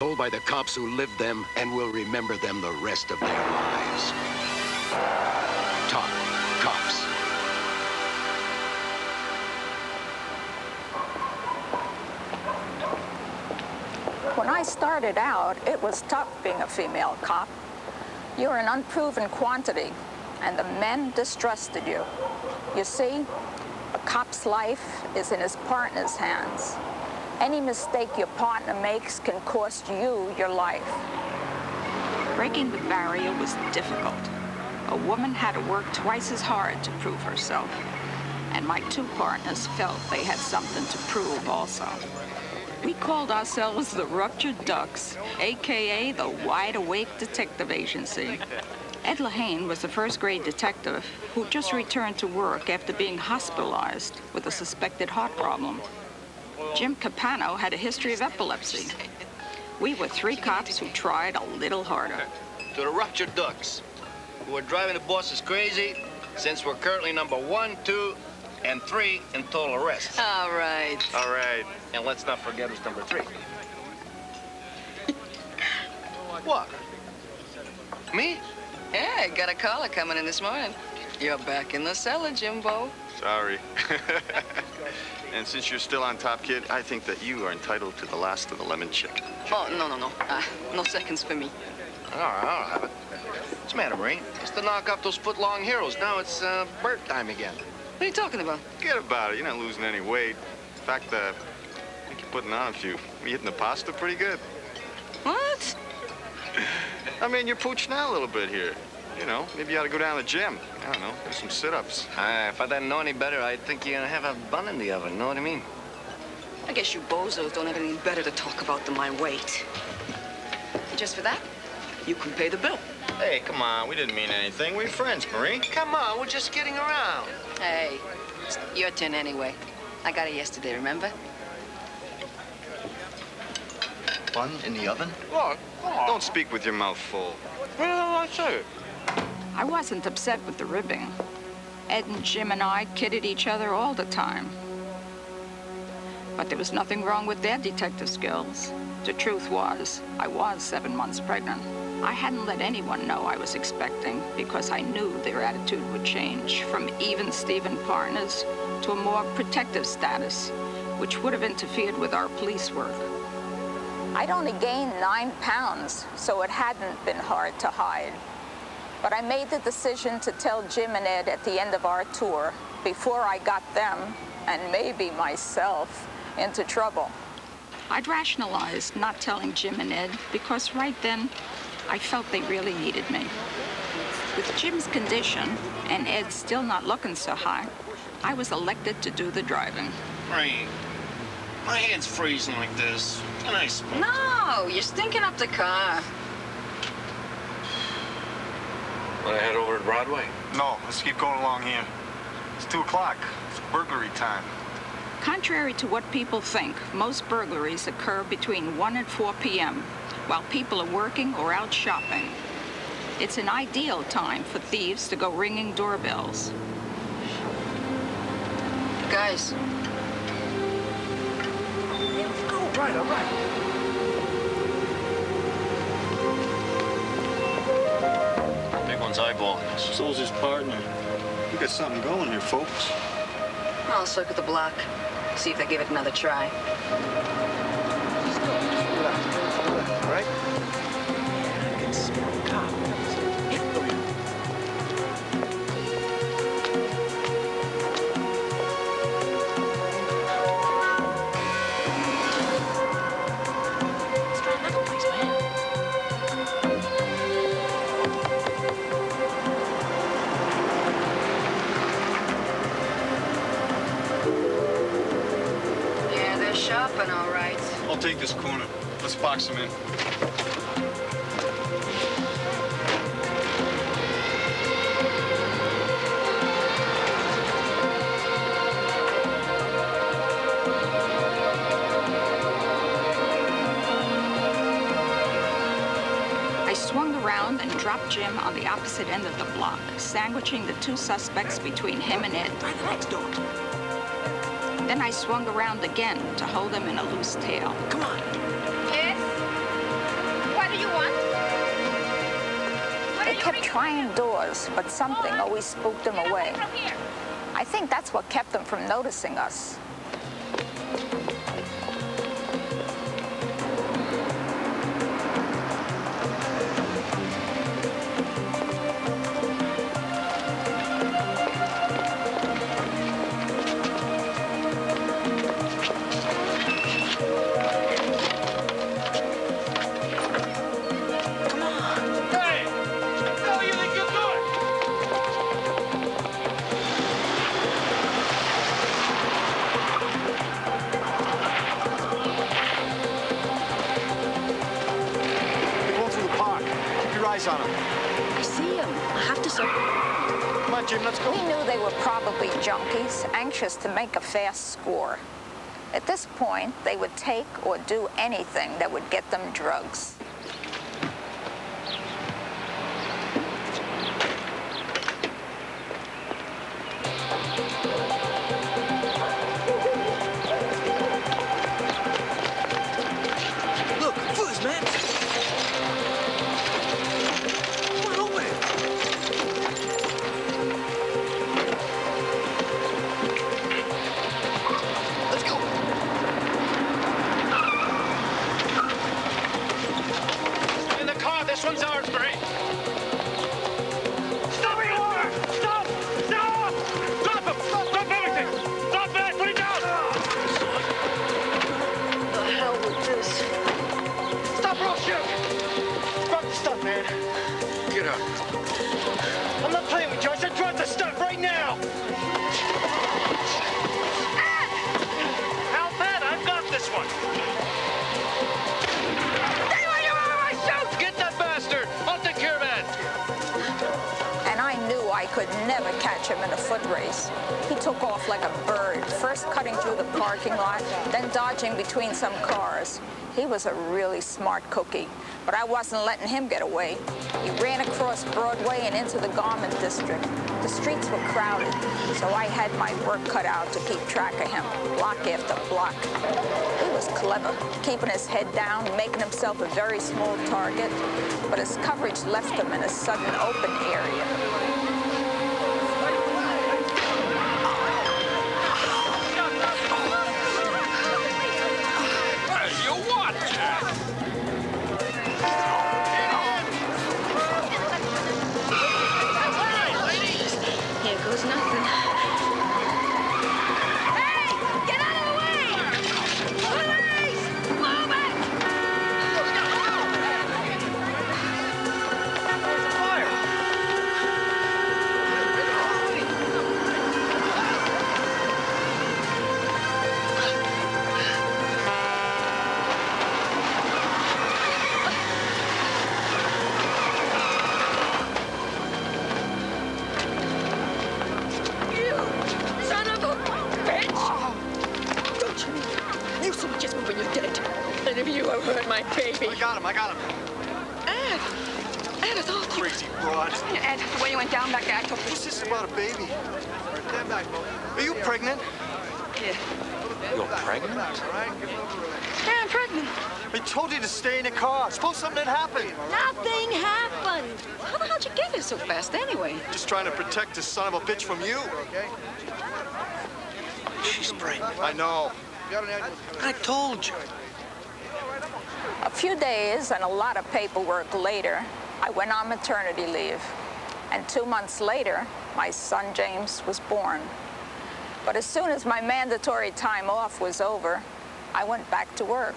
Told by the cops who lived them and will remember them the rest of their lives. Top cops. When I started out, it was tough being a female cop. You're an unproven quantity, and the men distrusted you. You see, a cop's life is in his partner's hands. Any mistake your partner makes can cost you your life. Breaking the barrier was difficult. A woman had to work twice as hard to prove herself. And my two partners felt they had something to prove also. We called ourselves the Ruptured Ducks, AKA the Wide Awake Detective Agency. Ed Lehane was a first-grade detective who just returned to work after being hospitalized with a suspected heart problem. Jim Capano had a history of epilepsy. We were three cops who tried a little harder. To the Ruptured Ducks, who are driving the bosses crazy, since we're currently number 1, 2, and 3 in total arrests. All right. All right. And let's not forget who's number 3. What? Me? Yeah, I got a caller coming in this morning. You're back in the cellar, Jimbo. Sorry. And since you're still on top, kid, I think that you are entitled to the last of the lemon chicken. Oh, no. No seconds for me. All right, I'll have it. What's the matter, Marie? Just to knock off those foot-long heroes. Now it's bird time again. What are you talking about? Forget about it. You're not losing any weight. In fact, I think you're putting on a few. You're hitting the pasta pretty good. What? I mean, you're pooching out a little bit here. You know, maybe you ought to go down to the gym. I don't know, do some sit-ups. If I didn't know any better, I'd think you're gonna have a bun in the oven, know what I mean? I guess you bozos don't have anything better to talk about than my weight. Just for that, you can pay the bill. Hey, come on, we didn't mean anything. We're friends, Marie. Come on, we're just kidding around. Hey, it's your turn anyway. I got it yesterday, remember? Bun in the oven? Look, Don't speak with your mouth full. what did I say? I wasn't upset with the ribbing. Ed and Jim and I kidded each other all the time. But there was nothing wrong with their detective skills. The truth was, I was 7 months pregnant. I hadn't let anyone know I was expecting because I knew their attitude would change from even Steven partners to a more protective status, which would have interfered with our police work. I'd only gained 9 pounds, so it hadn't been hard to hide. But I made the decision to tell Jim and Ed at the end of our tour before I got them, and maybe myself, into trouble. I'd rationalized not telling Jim and Ed because right then, I felt they really needed me. With Jim's condition and Ed still not looking so hot, I was elected to do the driving. Marie, my hand's freezing like this. Can I smoke? No, you're stinking up the car. Want to head over to Broadway? No, let's keep going along here. It's 2 o'clock. It's burglary time. Contrary to what people think, most burglaries occur between 1 and 4 p.m. while people are working or out shopping. It's an ideal time for thieves to go ringing doorbells. Guys. All right. Big one's eyeballing us. So's his partner. We got something going here, folks. I'll circle the block, see if they give it another try. All right? Shopping, all right. I'll take this corner. Let's box him in. I swung around and dropped Jim on the opposite end of the block, sandwiching the 2 suspects between him and Ed. Try the next door. Then I swung around again to hold him in a loose tail. Come on. Yes? trying doors, but something always spooked them away. I think that's what kept them from noticing us. On him. I see him. I have to search. Come on, Jim, let's go. We knew they were probably junkies, anxious to make a fast score. At this point, they would take or do anything that would get them drugs. Look, fools, man. This one's ours, Marie. Stop where you are! Stop! Stop! Drop him! Drop everything! Drop back! Put it down! The hell with this? Stop or I'll shoot! Drop the stuff, man. Get up. I'm not playing with you. I said drop the stuff right now! How bad? I've got this one. I could never catch him in a foot race. He took off like a bird, first cutting through the parking lot, then dodging between some cars. He was a really smart cookie, but I wasn't letting him get away. He ran across Broadway and into the garment district. The streets were crowded, so I had my work cut out to keep track of him, block after block. He was clever, keeping his head down, making himself a very small target, but his coverage left him in a sudden open area. I got him. Ed, I thought you... Crazy broad. Ed, the way you went down back there, I took What's this about a baby? Stand back, are you pregnant? Yeah. You're pregnant? Yeah, I'm pregnant. I told you to stay in the car. Suppose something had happened. Nothing happened. How the hell'd you get here so fast anyway? Just trying to protect this son of a bitch from you. She's pregnant. I know. I told you. A few days and a lot of paperwork later, I went on maternity leave. And 2 months later, my son James was born. But as soon as my mandatory time off was over, I went back to work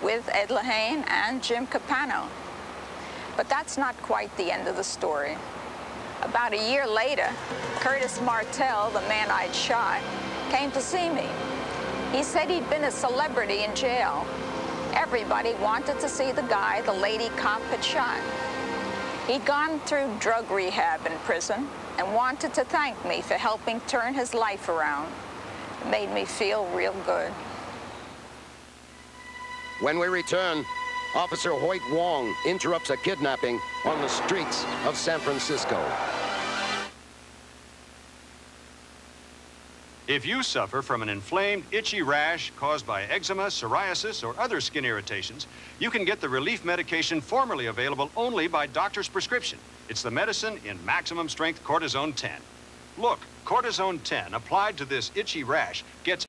with Ed Lehane and Jim Capano. But that's not quite the end of the story. About a year later, Curtis Martell, the man I'd shot, came to see me. He said he'd been a celebrity in jail. Everybody wanted to see the guy the lady cop had shot. He'd gone through drug rehab in prison and wanted to thank me for helping turn his life around. It made me feel real good. When we return, Officer Hoyt Wong interrupts a kidnapping on the streets of San Francisco. If you suffer from an inflamed, itchy rash caused by eczema, psoriasis, or other skin irritations, you can get the relief medication formerly available only by doctor's prescription. It's the medicine in maximum strength cortisone 10. Look, cortisone 10 applied to this itchy rash gets